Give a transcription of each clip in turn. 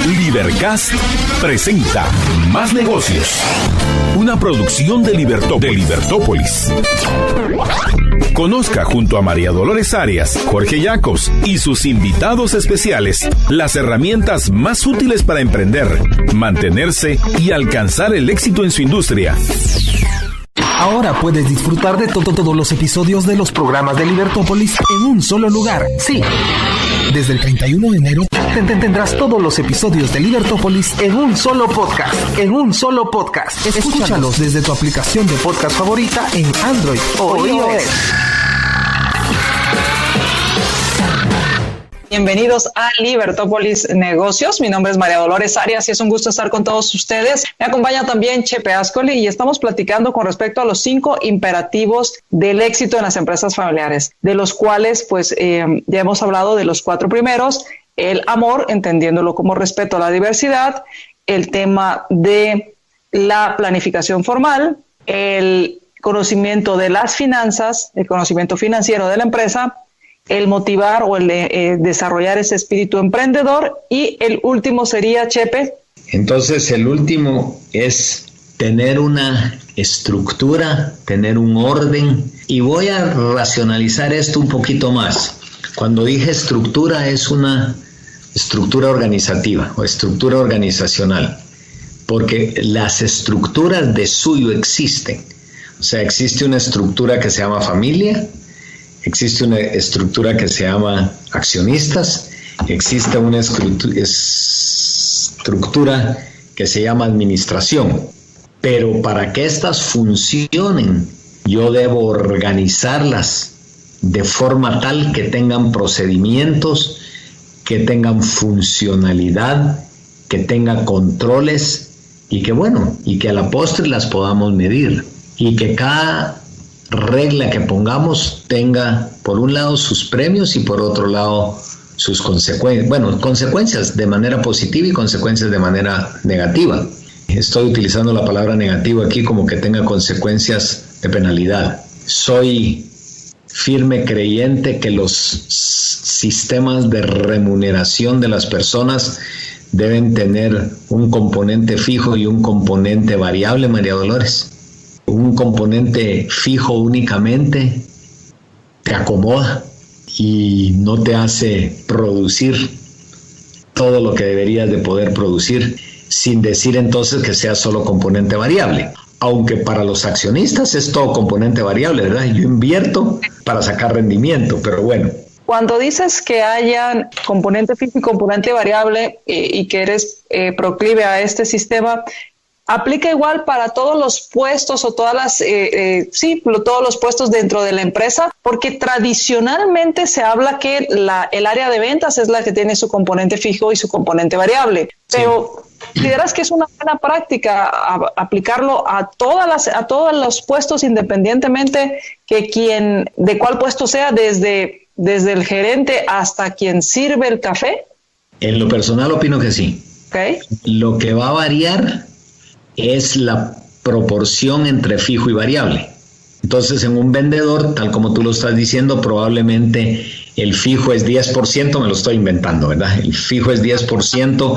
Libercast presenta Más Negocios, una producción de Libertópolis. Conozca junto a María Dolores Arias, Jorge Jacobs y sus invitados especiales las herramientas más útiles para emprender, mantenerse y alcanzar el éxito en su industria. Ahora puedes disfrutar de todos los episodios de los programas de Libertópolis en un solo lugar. Sí, desde el 31 de enero tendrás todos los episodios de Libertópolis en un solo podcast. Escúchalos desde tu aplicación de podcast favorita en Android o iOS. Bienvenidos a Libertópolis Negocios. Mi nombre es María Dolores Arias y es un gusto estar con todos ustedes. Me acompaña también Chepe Ascoli y estamos platicando con respecto a los 5 imperativos del éxito en las empresas familiares, de los cuales ya hemos hablado de los 4 primeros: el amor, entendiéndolo como respeto a la diversidad, el tema de la planificación formal, el conocimiento de las finanzas, el conocimiento financiero de la empresa, el motivar o el desarrollar ese espíritu emprendedor, y el último sería, Chepe. Entonces el último es tener una estructura, tener un orden, y voy a racionalizar esto un poquito más. Cuando dije estructura, es una estructura organizativa o estructura organizacional, porque las estructuras de suyo existen. O sea, existe una estructura que se llama familia, existe una estructura que se llama accionistas, existe una estructura que se llama administración. Pero para que estas funcionen, yo debo organizarlas de forma tal que tengan procedimientos, que tengan funcionalidad, que tengan controles y que a la postre las podamos medir, y que cada regla que pongamos tenga por un lado sus premios y por otro lado sus consecuencias. Consecuencias de manera positiva y consecuencias de manera negativa. Estoy utilizando la palabra negativa aquí como que tenga consecuencias de penalidad. Soy firme creyente que los sistemas de remuneración de las personas deben tener un componente fijo y un componente variable, María Dolores. Un componente fijo únicamente te acomoda y no te hace producir todo lo que deberías de poder producir, sin decir entonces que sea solo componente variable. Aunque para los accionistas es todo componente variable, ¿verdad? Yo invierto para sacar rendimiento, pero bueno. Cuando dices que haya componente fijo y componente variable y que eres proclive a este sistema, ¿aplica igual para todos los puestos o todos los puestos dentro de la empresa? Porque tradicionalmente se habla que el área de ventas es la que tiene su componente fijo y su componente variable. Pero ¿consideras que es una buena práctica aplicarlo a todos los puestos, independientemente de cuál puesto sea, desde el gerente hasta quien sirve el café? En lo personal opino que sí. Okay. Lo que va a variar es la proporción entre fijo y variable. Entonces, en un vendedor, tal como tú lo estás diciendo, probablemente el fijo es 10%, me lo estoy inventando, ¿verdad? El fijo es 10%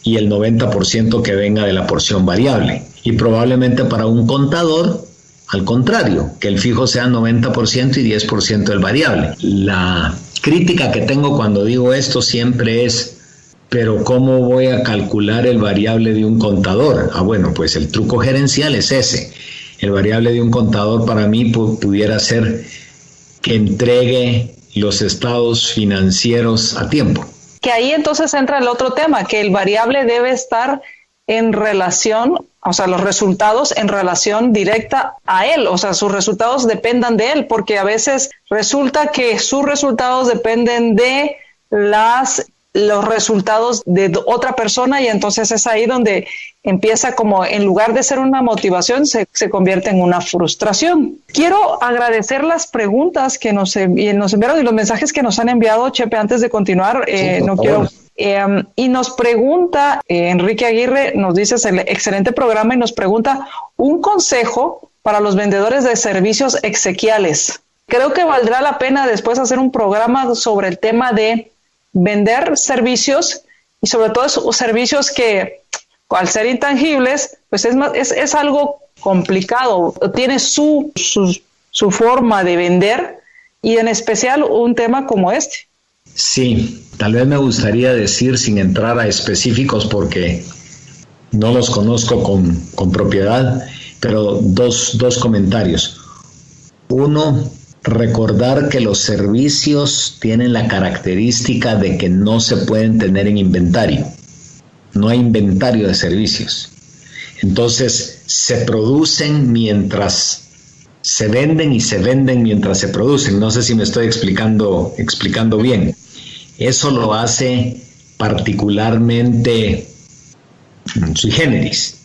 y el 90% que venga de la porción variable. Y probablemente para un contador, al contrario, que el fijo sea 90% y 10% el variable. La crítica que tengo cuando digo esto siempre es: pero ¿cómo voy a calcular el variable de un contador? Pues el truco gerencial es ese. El variable de un contador para mí pudiera ser que entregue los estados financieros a tiempo. Que ahí entonces entra el otro tema, que el variable debe estar en relación, o sea, los resultados en relación directa a él, o sea, sus resultados dependan de él, porque a veces resulta que sus resultados dependen de los resultados de otra persona, y entonces es ahí donde empieza, como en lugar de ser una motivación, se convierte en una frustración. Quiero agradecer las preguntas que nos enviaron y los mensajes que nos han enviado, Chepe, antes de continuar. Y nos pregunta Enrique Aguirre, nos dice: excelente programa, y nos pregunta un consejo para los vendedores de servicios exequiales. Creo que valdrá la pena después hacer un programa sobre el tema de vender servicios y sobre todo esos servicios que al ser intangibles, pues es algo complicado, tiene su forma de vender, y en especial un tema como este. Sí, tal vez me gustaría decir, sin entrar a específicos porque no los conozco con propiedad, pero dos comentarios. Uno, recordar que los servicios tienen la característica de que no se pueden tener en inventario. No hay inventario de servicios. Entonces, se producen mientras se venden y se venden mientras se producen. No sé si me estoy explicando bien. Eso lo hace particularmente sui generis.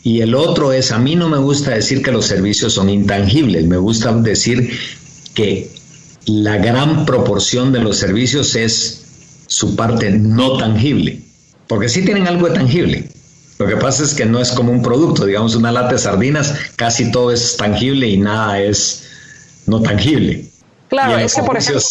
Y el otro es, a mí no me gusta decir que los servicios son intangibles, me gusta decir que la gran proporción de los servicios es su parte no tangible, porque sí tienen algo de tangible. Lo que pasa es que no es como un producto, digamos una lata de sardinas, casi todo es tangible y nada es no tangible. Claro, es que por ejemplo,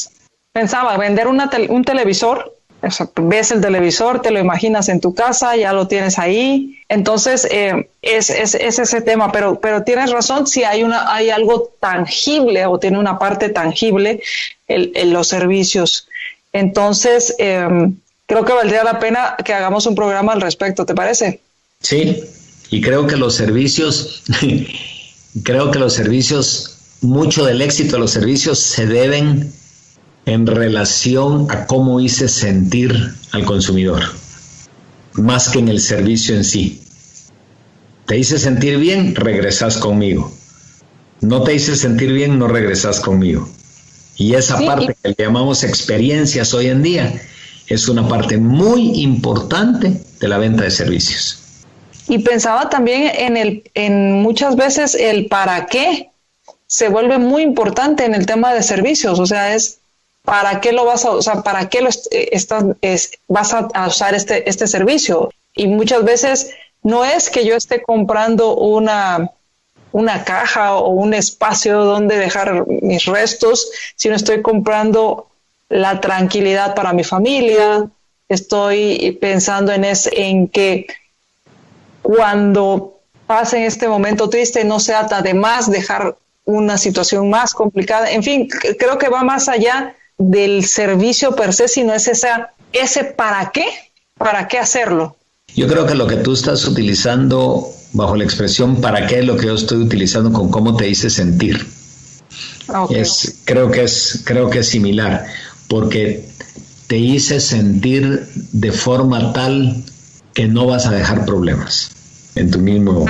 pensaba vender un televisor, o sea, ves el televisor, te lo imaginas en tu casa, ya lo tienes ahí, entonces es ese tema, pero tienes razón, si hay algo tangible o tiene una parte tangible los servicios. Entonces creo que valdría la pena que hagamos un programa al respecto, ¿te parece? Sí, y creo que los servicios, mucho del éxito de los servicios se deben en relación a cómo hice sentir al consumidor, más que en el servicio en sí. Te hice sentir bien, regresas conmigo. No te hice sentir bien, no regresas conmigo. Y esa parte que le llamamos experiencias hoy en día es una parte muy importante de la venta de servicios. Y pensaba también en muchas veces el para qué se vuelve muy importante en el tema de servicios, o sea, es ¿para qué lo vas a usar? ¿Para qué vas a usar este servicio? Y muchas veces no es que yo esté comprando una caja o un espacio donde dejar mis restos, sino estoy comprando la tranquilidad para mi familia. Estoy pensando en que cuando pase este momento triste no sea de más dejar una situación más complicada. En fin, creo que va más allá del servicio per se, sino es ese ¿para qué hacerlo? Yo creo que lo que tú estás utilizando bajo la expresión ¿para qué? Es lo que yo estoy utilizando con cómo te hice sentir. Okay. Creo que es similar, porque te hice sentir de forma tal que no vas a dejar problemas en tu mismo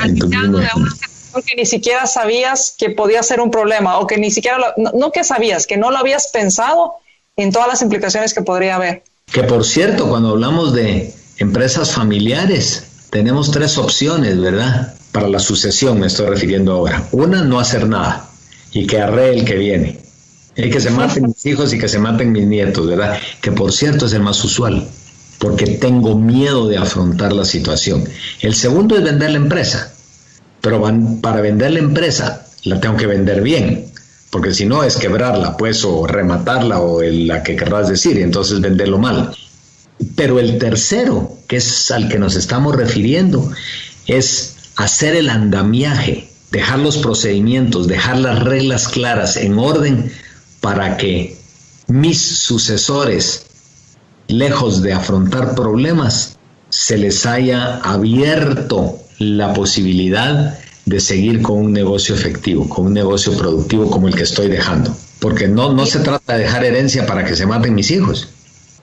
porque ni siquiera sabías que podía ser un problema, o que ni siquiera, no que sabías, que no lo habías pensado en todas las implicaciones que podría haber. Que por cierto, cuando hablamos de empresas familiares, tenemos 3 opciones, ¿verdad? Para la sucesión me estoy refiriendo ahora. Una, no hacer nada y que arree el que viene. Y que se maten mis hijos y que se maten mis nietos, ¿verdad? Que por cierto es el más usual, porque tengo miedo de afrontar la situación. El segundo es vender la empresa. Pero para vender la empresa la tengo que vender bien, porque si no es quebrarla, pues, o rematarla, o la que querrás decir, y entonces venderlo mal. Pero el tercero, que es al que nos estamos refiriendo, es hacer el andamiaje, dejar los procedimientos, dejar las reglas claras en orden para que mis sucesores, lejos de afrontar problemas, se les haya abierto la posibilidad de seguir con un negocio efectivo, con un negocio productivo como el que estoy dejando. Porque no se trata de dejar herencia para que se maten mis hijos.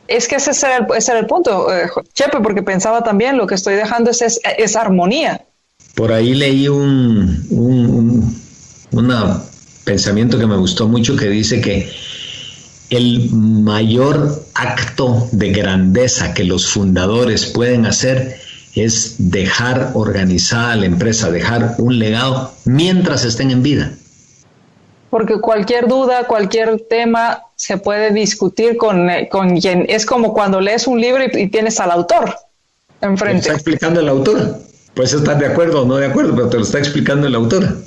Es que ese era el punto, Chepe, porque pensaba también lo que estoy dejando es armonía. Por ahí leí un pensamiento que me gustó mucho, que dice que el mayor acto de grandeza que los fundadores pueden hacer es dejar organizada la empresa, dejar un legado mientras estén en vida. Porque cualquier duda, cualquier tema se puede discutir con quien. Es como cuando lees un libro y tienes al autor enfrente. ¿Te está explicando el autor? Puedes estar de acuerdo o no de acuerdo, pero te lo está explicando el autor.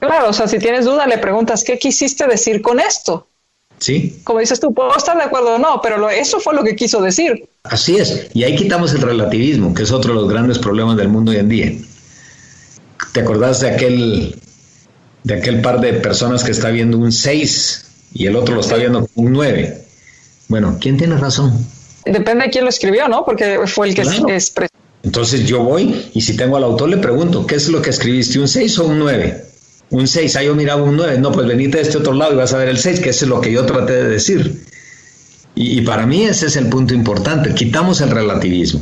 Claro, o sea, si tienes duda le preguntas, ¿qué quisiste decir con esto? Sí. Como dices tú, puedo estar de acuerdo o no, pero eso fue lo que quiso decir. Así es, y ahí quitamos el relativismo, que es otro de los grandes problemas del mundo hoy en día. ¿Te acordás de aquel par de personas que está viendo un 6 y el otro lo está viendo un 9? Bueno, ¿quién tiene razón? Depende de quién lo escribió, ¿no? Porque fue el que expresó. Entonces yo voy y si tengo al autor le pregunto, ¿qué es lo que escribiste? ¿Un 6 o un 9? Un 6, yo miraba un 9. No, pues venite de este otro lado y vas a ver el 6, que eso es lo que yo traté de decir. Y para mí ese es el punto importante, quitamos el relativismo.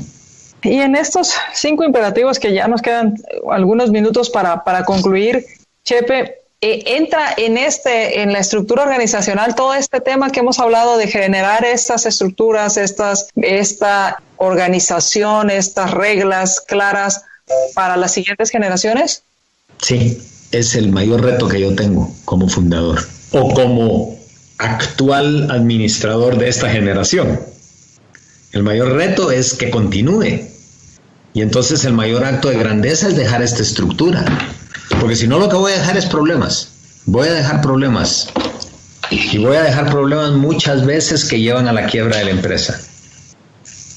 Y en estos 5 imperativos que ya nos quedan algunos minutos para concluir, Chepe, entra en la estructura organizacional todo este tema que hemos hablado de generar estas estructuras, esta organización, estas reglas claras para las siguientes generaciones. Sí, es el mayor reto que yo tengo como fundador o como actual administrador de esta generación. El mayor reto es que continúe. Y entonces el mayor acto de grandeza es dejar esta estructura. Porque si no, lo que voy a dejar es problemas. Voy a dejar problemas. Y voy a dejar problemas muchas veces que llevan a la quiebra de la empresa.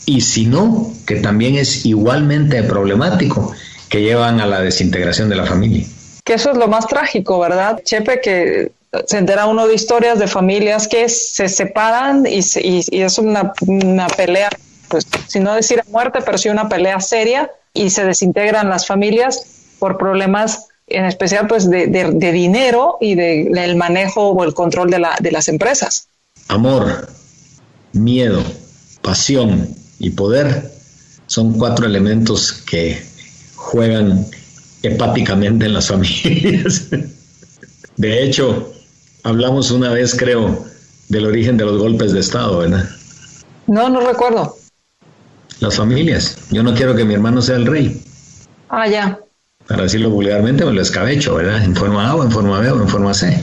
Y si no, que también es igualmente problemático, que llevan a la desintegración de la familia. Que eso es lo más trágico, ¿verdad, Chepe? Que se entera uno de historias de familias que se separan y es una pelea, pues, si no decir a muerte, pero sí una pelea seria, y se desintegran las familias por problemas, en especial pues de dinero y del manejo o el control de las empresas. Amor, miedo, pasión y poder son 4 elementos que juegan hepáticamente en las familias. De hecho, hablamos una vez, creo, del origen de los golpes de Estado, ¿verdad? No recuerdo. Las familias. Yo no quiero que mi hermano sea el rey. Ah, ya. Para decirlo vulgarmente, me lo escabecho, ¿verdad? En forma A o en forma B o en forma C.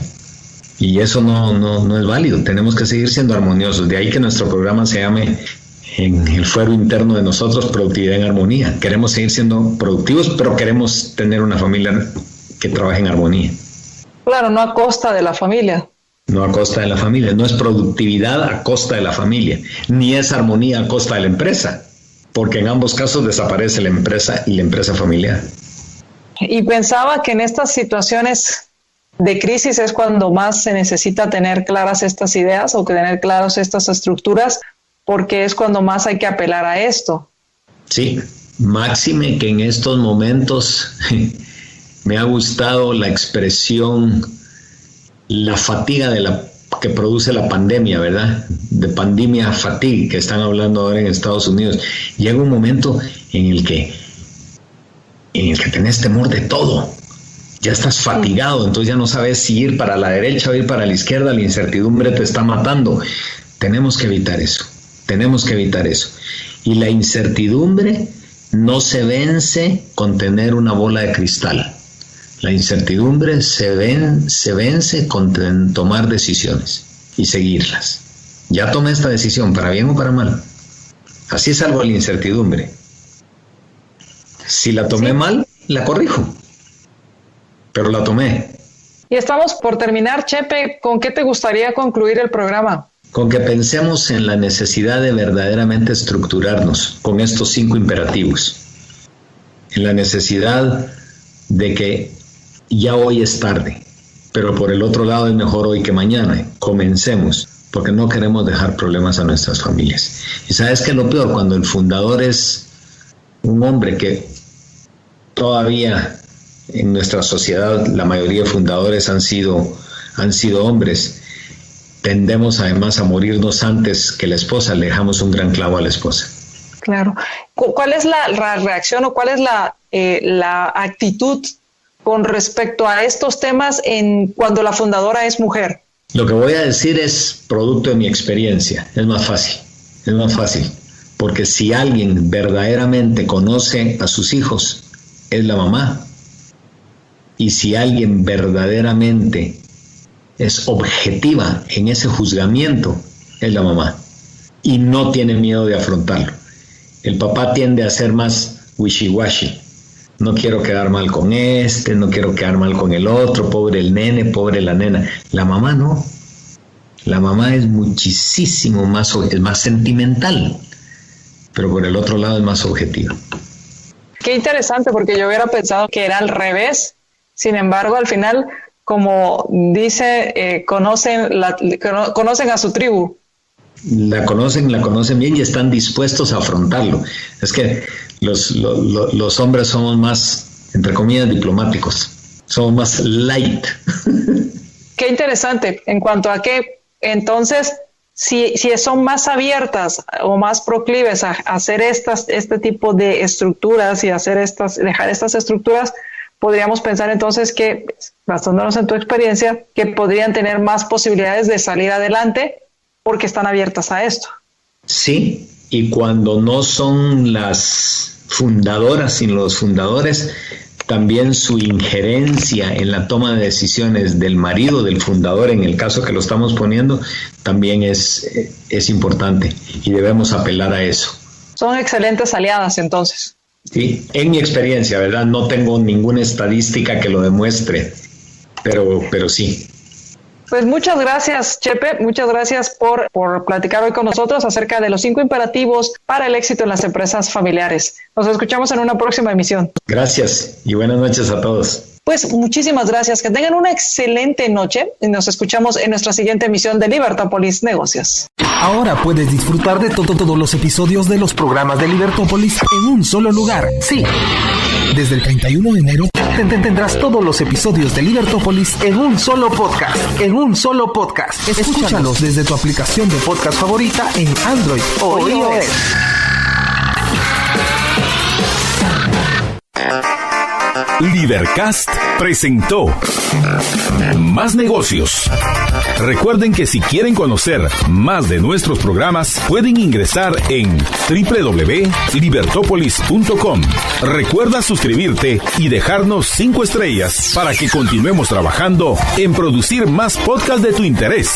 Y eso no es válido. Tenemos que seguir siendo armoniosos. De ahí que nuestro programa se llame, en el fuero interno de nosotros, Productividad en Armonía. Queremos seguir siendo productivos, pero queremos tener una familia que trabaje en armonía. Claro, no a costa de la familia. No a costa de la familia. No es productividad a costa de la familia, ni es armonía a costa de la empresa, porque en ambos casos desaparece la empresa y la empresa familiar. Y pensaba que en estas situaciones de crisis es cuando más se necesita tener claras estas ideas o que tener claras estas estructuras, porque es cuando más hay que apelar a esto. Sí, máxime que en estos momentos me ha gustado la expresión, la fatiga que produce la pandemia, ¿verdad? De pandemia fatigue, que están hablando ahora en Estados Unidos. Llega un momento en el que tenés temor de todo. Ya estás fatigado, entonces ya no sabes si ir para la derecha o ir para la izquierda. La incertidumbre te está matando. Tenemos que evitar eso. Tenemos que evitar eso. Y la incertidumbre no se vence con tener una bola de cristal. La incertidumbre se vence con tomar decisiones y seguirlas. Ya tomé esta decisión, para bien o para mal. Así salgo de la incertidumbre. Si la tomé mal, la corrijo. Pero la tomé. Y estamos por terminar, Chepe. ¿Con qué te gustaría concluir el programa? Con que pensemos en la necesidad de verdaderamente estructurarnos con estos 5 imperativos. En la necesidad de que ya hoy es tarde, pero por el otro lado es mejor hoy que mañana. Comencemos, porque no queremos dejar problemas a nuestras familias. Y ¿sabes qué es lo peor? Cuando el fundador es un hombre que todavía en nuestra sociedad la mayoría de fundadores han sido hombres. Tendemos además a morirnos antes que la esposa, le dejamos un gran clavo a la esposa. Claro. ¿Cuál es la reacción o cuál es la actitud con respecto a estos temas cuando la fundadora es mujer? Lo que voy a decir es producto de mi experiencia. Es más fácil. Porque si alguien verdaderamente conoce a sus hijos, es la mamá. Y si alguien verdaderamente es objetiva en ese juzgamiento, es la mamá. Y no tiene miedo de afrontarlo. El papá tiende a ser más wishy-washy. No quiero quedar mal con no quiero quedar mal con el otro, pobre el nene, pobre la nena. La mamá no. La mamá es muchísimo más, es más sentimental. pero por el otro lado es más objetiva. Qué interesante, porque yo hubiera pensado que era al revés. Sin embargo, al final, como dice, conocen a su tribu. La conocen bien y están dispuestos a afrontarlo. Es que los hombres somos más, entre comillas, diplomáticos. Somos más light. Qué interesante. En cuanto a que, entonces, si son más abiertas o más proclives a hacer este tipo de estructuras y dejar estas estructuras, podríamos pensar entonces que, basándonos en tu experiencia, que podrían tener más posibilidades de salir adelante porque están abiertas a esto. Sí, y cuando no son las fundadoras, sino los fundadores, también su injerencia en la toma de decisiones del marido del fundador, en el caso que lo estamos poniendo, también es importante y debemos apelar a eso. Son excelentes aliadas entonces. Sí, en mi experiencia, ¿verdad? No tengo ninguna estadística que lo demuestre, pero sí. Pues muchas gracias, Chepe. Muchas gracias por platicar hoy con nosotros acerca de los 5 imperativos para el éxito en las empresas familiares. Nos escuchamos en una próxima emisión. Gracias y buenas noches a todos. Pues muchísimas gracias. Que tengan una excelente noche y nos escuchamos en nuestra siguiente emisión de Libertópolis Negocios. Ahora puedes disfrutar de todos los episodios de los programas de Libertópolis en un solo lugar. Sí, desde el 31 de enero tendrás todos los episodios de Libertópolis en un solo podcast. Escúchalos desde tu aplicación de podcast favorita en Android o iOS. Libercast presentó Más Negocios. Recuerden que si quieren conocer más de nuestros programas, pueden ingresar en www.libertopolis.com. Recuerda suscribirte y dejarnos 5 estrellas para que continuemos trabajando en producir más podcasts de tu interés.